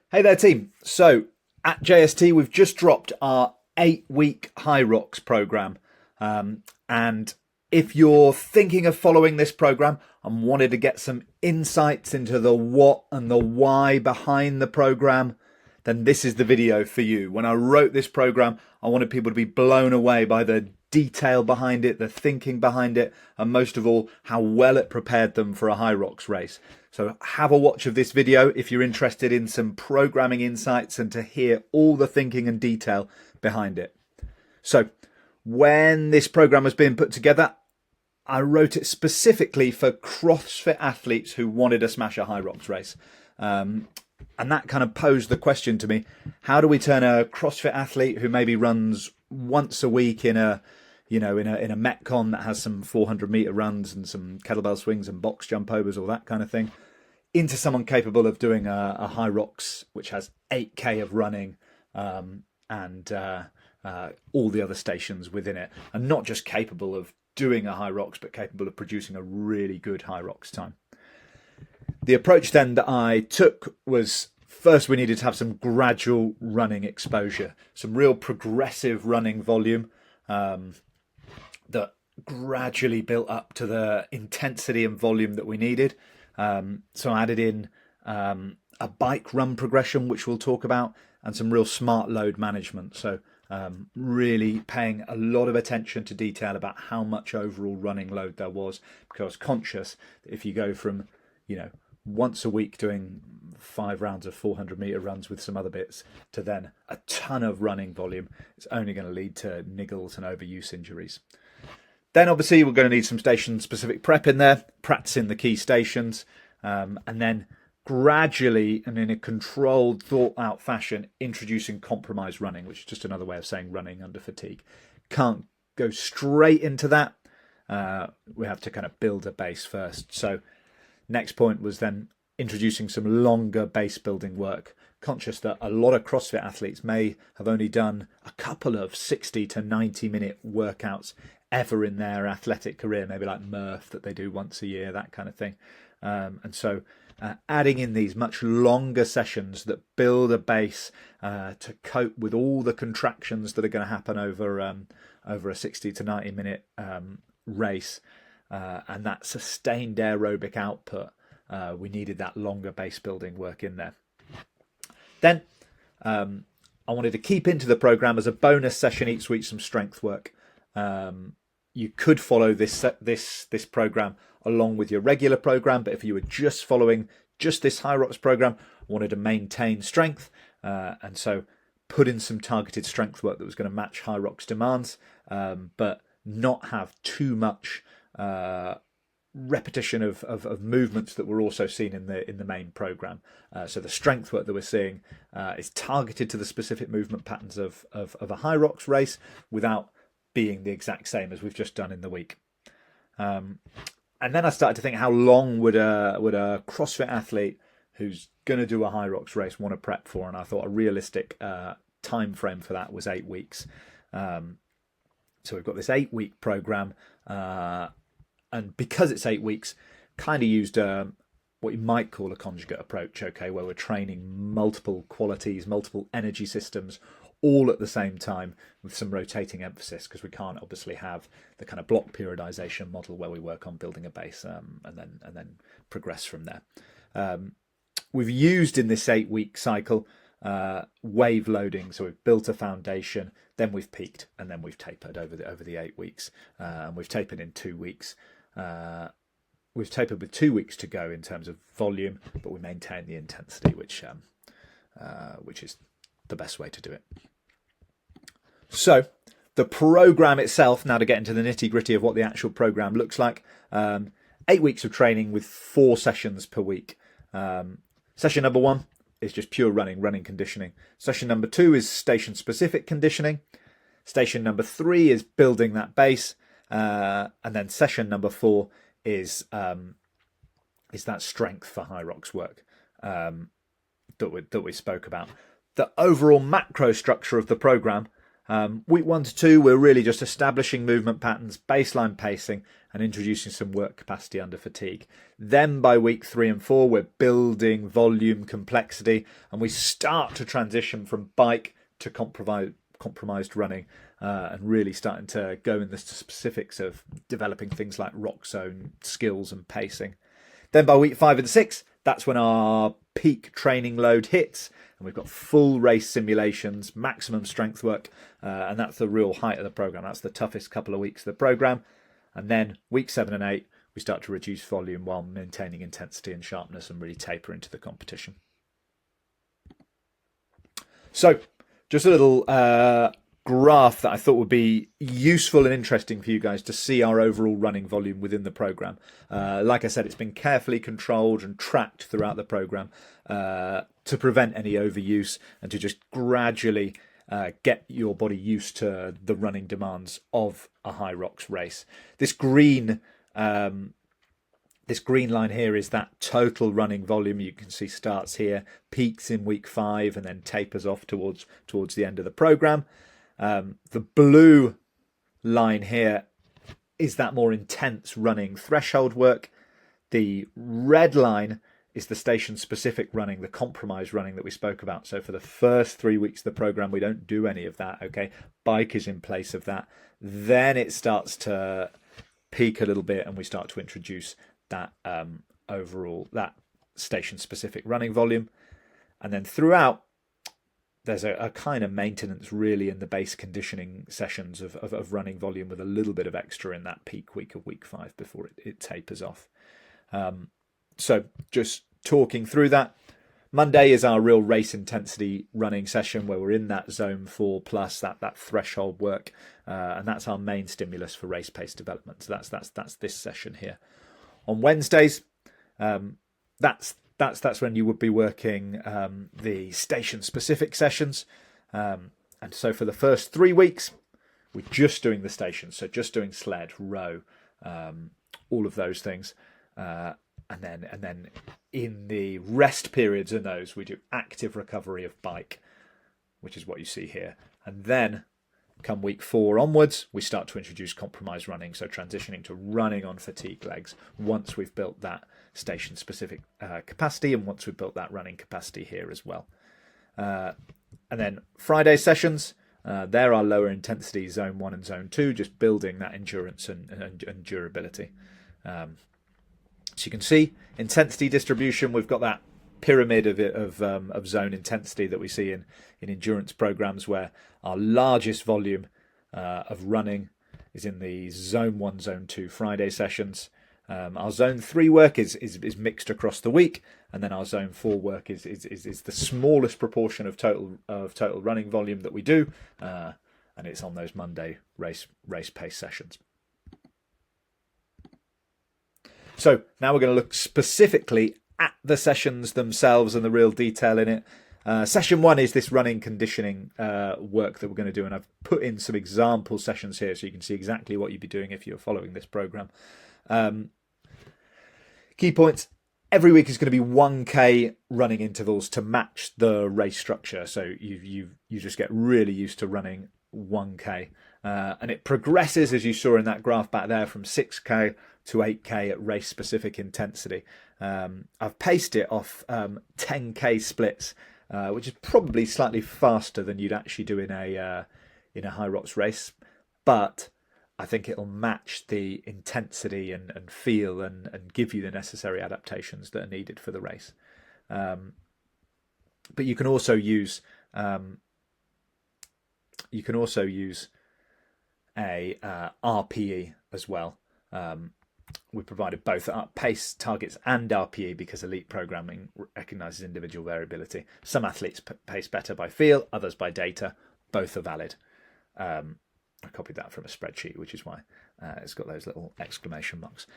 Hey there, team. So at JST, we've just dropped our 8-week Hyrox program. And if you're thinking of following this program and wanted to get some insights into the what and the why behind the program, then this is the video for you. When I wrote this program, I wanted people to be blown away by the detail behind it, the thinking behind it, and most of all, how well it prepared them for a Hyrox race. So have a watch of this video if you're interested in some programming insights and to hear all the thinking and detail behind it. So when this program was being put together, I wrote it specifically for CrossFit athletes who wanted to smash a Hyrox race. And that kind of posed the question to me, how do we turn a CrossFit athlete who maybe runs once a week in a Metcon that has some 400-meter runs and some kettlebell swings and box jump overs, all that kind of thing, into someone capable of doing a Hyrox, which has 8K of running and all the other stations within it, and not just capable of doing a Hyrox, but capable of producing a really good Hyrox time. The approach then that I took was, first we needed to have some gradual running exposure, some real progressive running volume that gradually built up to the intensity and volume that we needed. So I added in a bike run progression, which we'll talk about, and some real smart load management. So really paying a lot of attention to detail about how much overall running load there was, because I was conscious that if you go from, once a week doing 5 rounds of 400-meter runs with some other bits to then a ton of running volume, it's only going to lead to niggles and overuse injuries. Then obviously we're going to need some station-specific prep in there, practicing the key stations, and then gradually and in a controlled, thought-out fashion, introducing compromised running, which is just another way of saying running under fatigue. Can't go straight into that. We have to kind of build a base first. So next point was then introducing some longer base building work, conscious that a lot of CrossFit athletes may have only done a couple of 60 to 90-minute workouts ever in their athletic career, maybe like Murph that they do once a year, that kind of thing. And so adding in these much longer sessions that build a base to cope with all the contractions that are going to happen over a 60 to 90-minute race, and that sustained aerobic output, we needed that longer base building work in there. Then I wanted to keep into the program as a bonus session each week some strength work. You could follow this program along with your regular program, but if you were just following just this Hyrox program, I wanted to maintain strength, and so put in some targeted strength work that was going to match Hyrox demands, but not have too much repetition of movements that were also seen in the main program. So the strength work that we're seeing is targeted to the specific movement patterns of a Hyrox race without being the exact same as we've just done in the week. And then I started to think, how long would a CrossFit athlete who's going to do a Hyrox race want to prep for? And I thought a realistic time frame for that was 8 weeks. So we've got this 8-week program, and because it's 8 weeks, kind of used what you might call a conjugate approach, okay, where we're training multiple qualities, multiple energy systems, all at the same time with some rotating emphasis, because we can't obviously have the kind of block periodization model where we work on building a base and then progress from there. We've used in this 8-week cycle wave loading, so we've built a foundation, then we've peaked, and then we've tapered over the 8 weeks, and we've tapered in 2 weeks. We've tapered with 2 weeks to go in terms of volume, but we maintain the intensity, which is the best way to do it. So the program itself, now to get into the nitty-gritty of what the actual program looks like, 8 weeks of training with 4 sessions per week. Session number 1 is just pure running conditioning. Session number 2 is station specific conditioning. Station number 3 is building that base, and then session number 4 is that strength for Hyrox work that we spoke about. The overall macro structure of the program Week 1 to 2, we're really just establishing movement patterns, baseline pacing, and introducing some work capacity under fatigue. Then by week 3 and 4, we're building volume complexity, and we start to transition from bike to compromised running, and really starting to go in the specifics of developing things like rock zone skills and pacing. Then by week 5 and 6, that's when our peak training load hits, and we've got full race simulations, maximum strength work, and that's the real height of the program. That's the toughest couple of weeks of the program. And then week 7 and 8, we start to reduce volume while maintaining intensity and sharpness and really taper into the competition. So just a little graph that I thought would be useful and interesting for you guys to see our overall running volume within the program. Like I said, it's been carefully controlled and tracked throughout the program to prevent any overuse and to just gradually get your body used to the running demands of a Hyrox race. This green line here is that total running volume. You can see starts here, peaks in week 5, and then tapers off towards the end of the program. The blue line here is that more intense running threshold work. The red line is the station-specific running, the compromise running that we spoke about. So for the first 3 weeks of the program, we don't do any of that, okay? Bike is in place of that. Then it starts to peak a little bit, and we start to introduce that overall, that station-specific running volume. And then throughout, there's a kind of maintenance really in the base conditioning sessions of running volume with a little bit of extra in that peak week of week 5 before it tapers off. So just talking through that, Monday is our real race intensity running session where we're in that zone 4 plus, that threshold work, and that's our main stimulus for race pace development. So that's this session here. On Wednesdays, that's when you would be working the station-specific sessions. And so for the first 3 weeks, we're just doing the stations. So just doing sled, row, all of those things. And then in the rest periods in those, we do active recovery of bike, which is what you see here. And then come week 4 onwards, we start to introduce compromised running, so transitioning to running on fatigue legs once we've built that station-specific capacity and once we've built that running capacity here as well. And then Friday sessions, they're our lower intensity zone 1 and zone 2, just building that endurance and durability. So you can see intensity distribution, we've got that pyramid of zone intensity that we see in endurance programs, where our largest volume of running is in the zone 1, zone 2 Friday sessions. Our zone 3 work is mixed across the week, and then our zone 4 work is the smallest proportion of total running volume that we do, and it's on those Monday race pace sessions. So now we're going to look specifically at the sessions themselves and the real detail in it. Session 1 is this running conditioning work that we're going to do, and I've put in some example sessions here so you can see exactly what you'd be doing if you're following this program. Key points: every week is going to be 1K running intervals to match the race structure, so you just get really used to running 1K, and it progresses, as you saw in that graph back there, from 6K to 8K at race specific intensity. I've paced it off 10K splits, which is probably slightly faster than you'd actually do in a Hyrox race, but I think it'll match the intensity and feel and give you the necessary adaptations that are needed for the race. But you can also use a RPE as well. We provided both pace targets and RPE because elite programming recognises individual variability. Some athletes pace better by feel, others by data. Both are valid. I copied that from a spreadsheet, which is why it's got those little exclamation marks.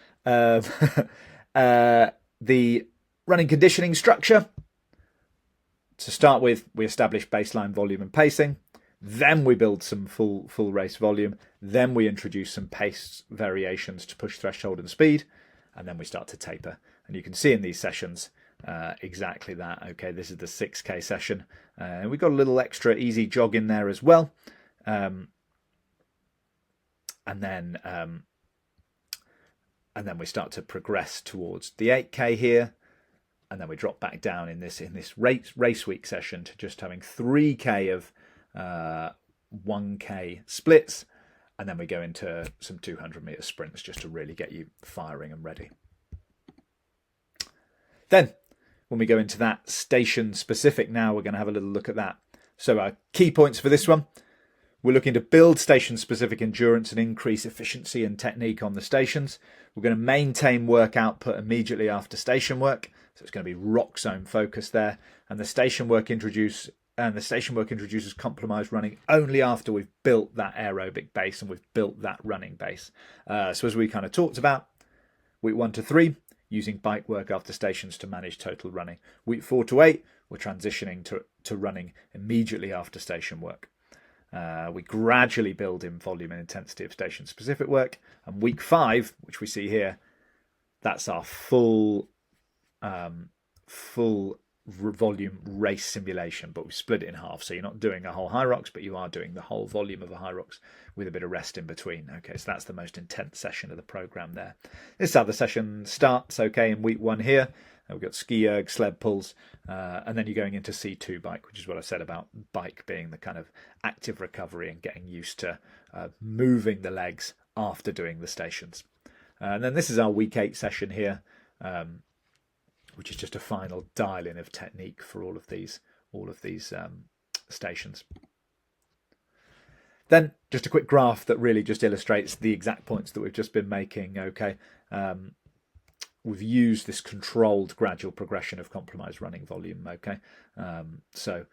The running conditioning structure. To start with, we establish baseline volume and pacing. Then we build some full race volume. Then we introduce some pace variations to push threshold and speed. And then we start to taper. And you can see in these sessions exactly that. Okay, this is the 6K session. We've got a little extra easy jog in there as well. and then we start to progress towards the 8K here, and then we drop back down in this race week session to just having 3K of 1K splits, and then we go into some 200-meter sprints just to really get you firing and ready. Then when we go into that station specific now, we're going to have a little look at that. So our key points for this one: we're looking to build station-specific endurance and increase efficiency and technique on the stations. We're going to maintain work output immediately after station work, so it's going to be rock zone focused there. And the station work introduces compromised running only after we've built that aerobic base and we've built that running base. So as we kind of talked about, week 1 to 3, using bike work after stations to manage total running. Week 4 to 8, we're transitioning to running immediately after station work. We gradually build in volume and intensity of station-specific work. And week 5, which we see here, that's our full volume race simulation, but we split it in half. So you're not doing a whole Hyrox, but you are doing the whole volume of a Hyrox with a bit of rest in between. Okay, so that's the most intense session of the program there. This is how the session starts, okay, in week 1 here. We've got ski erg, sled pulls, and then you're going into C2 bike, which is what I said about bike being the kind of active recovery and getting used to moving the legs after doing the stations. And then this is our week 8 session here, which is just a final dial-in of technique for all of these stations. Then just a quick graph that really just illustrates the exact points that we've just been making. Okay. We've used this controlled gradual progression of compromised running volume. Okay, so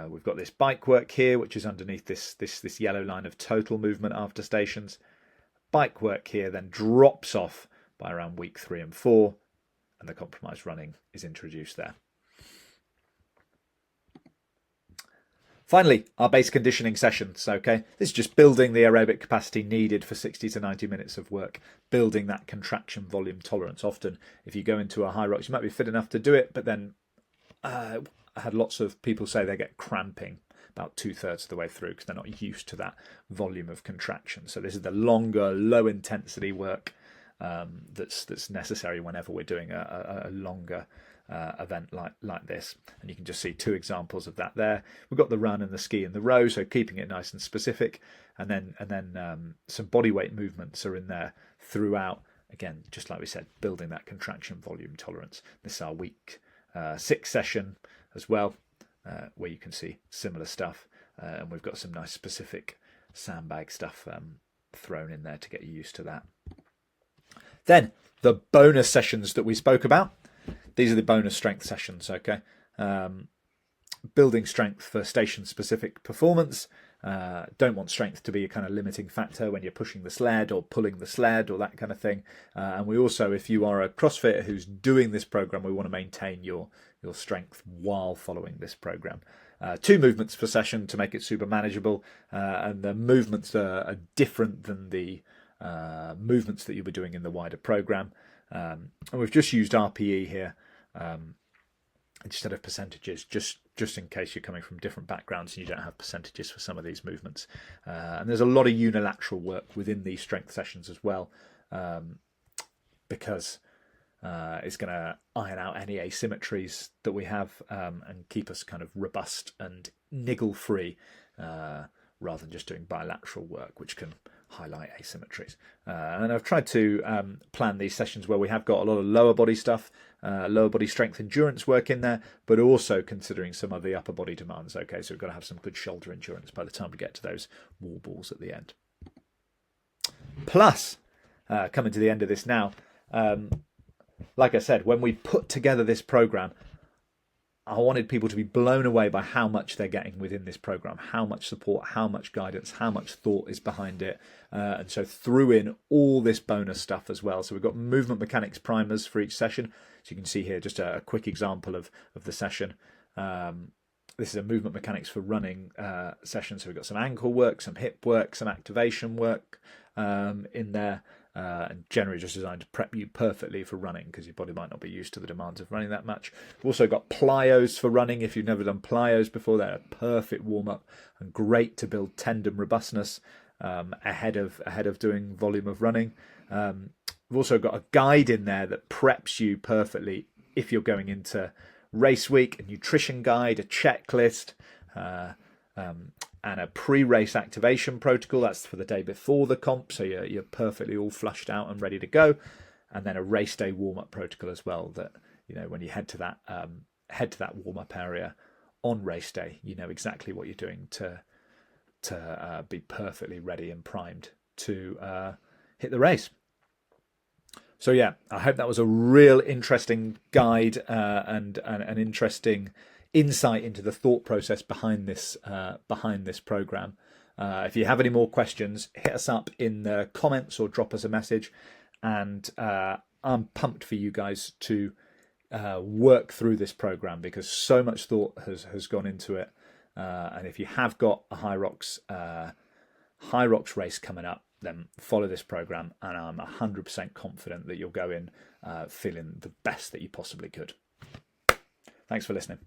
we've got this bike work here, which is underneath this yellow line of total movement after stations. Bike work here then drops off by around week 3 and 4, and the compromised running is introduced there. Finally, our base conditioning sessions. Okay, this is just building the aerobic capacity needed for 60 to 90 minutes of work, building that contraction volume tolerance. Often, if you go into a Hyrox, you might be fit enough to do it, but then I had lots of people say they get cramping about 2/3 of the way through because they're not used to that volume of contraction. So this is the longer, low-intensity work that's necessary whenever we're doing a longer event like this. And you can just see 2 examples of that there. We've got the run and the ski and the row, so keeping it nice and specific, and then some body weight movements are in there throughout. Again, just like we said, building that contraction volume tolerance. This is our week 6 session as well, where you can see similar stuff, and we've got some nice specific sandbag stuff thrown in there to get you used to that. Then the bonus sessions that we spoke about. These are the bonus strength sessions, okay? Building strength for station-specific performance. Don't want strength to be a kind of limiting factor when you're pushing the sled or pulling the sled or that kind of thing. And we also, if you are a CrossFitter who's doing this program, we want to maintain your strength while following this program. 2 movements per session to make it super manageable. And the movements are different than the movements that you'll be doing in the wider program. And we've just used RPE here instead of percentages, just in case you're coming from different backgrounds and you don't have percentages for some of these movements. And there's a lot of unilateral work within these strength sessions as well, because it's going to iron out any asymmetries that we have and keep us kind of robust and niggle free, rather than just doing bilateral work, which can highlight asymmetries. And I've tried to plan these sessions where we have got a lot of lower body stuff, lower body strength endurance work in there, but also considering some of the upper body demands. Okay, so we've got to have some good shoulder endurance by the time we get to those wall balls at the end. Plus, coming to the end of this now, like I said, when we put together this program, I wanted people to be blown away by how much they're getting within this program, how much support, how much guidance, how much thought is behind it. And so threw in all this bonus stuff as well. So we've got movement mechanics primers for each session. So you can see here just a quick example of the session. This is a movement mechanics for running session. So we've got some ankle work, some hip work, some activation work in there. and generally just designed to prep you perfectly for running, because your body might not be used to the demands of running that much. We've also got plyos for running. If you've never done plyos before, they're a perfect warm-up and great to build tendon robustness ahead of doing volume of running. We've also got a guide in there that preps you perfectly if you're going into race week, a nutrition guide, a checklist, and a pre-race activation protocol. That's for the day before the comp, so you're perfectly all flushed out and ready to go. And then a race day warm-up protocol as well, that, you know, when you head to that warm-up area on race day, you know exactly what you're doing to be perfectly ready and primed to hit the race. So yeah, I hope that was a real interesting guide and an interesting insight into the thought process behind this program. If you have any more questions, hit us up in the comments or drop us a message. And I'm pumped for you guys to work through this program, because so much thought has gone into it. And if you have got a Hyrox race coming up, then follow this program, and I'm 100% confident that you'll go in feeling the best that you possibly could. Thanks for listening.